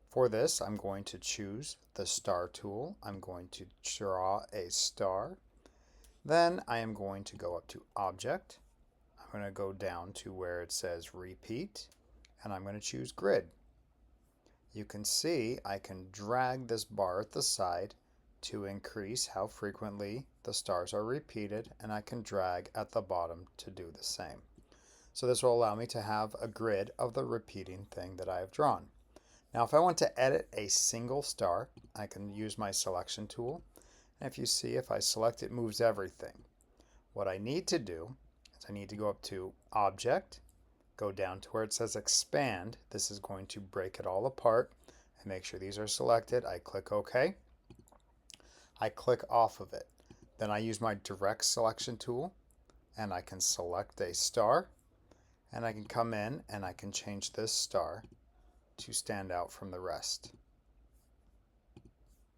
For this, I'm going to choose the star tool. I'm going to draw a star. Then I am going to go up to Object. I'm going to go down to where it says Repeat, and I'm going to choose Grid. You can see I can drag this bar at the side to increase how frequently the stars are repeated, and I can drag at the bottom to do the same. So this will allow me to have a grid of the repeating thing that I have drawn. Now if I want to edit a single star, I can use my selection tool. And if you see, if I select, it moves everything. What I need to do is I need to go up to Object, go down to where it says Expand. This is going to break it all apart and make sure these are selected. I click OK. I click off of it. Then I use my direct selection tool and I can select a star, and I can come in and I can change this star to stand out from the rest.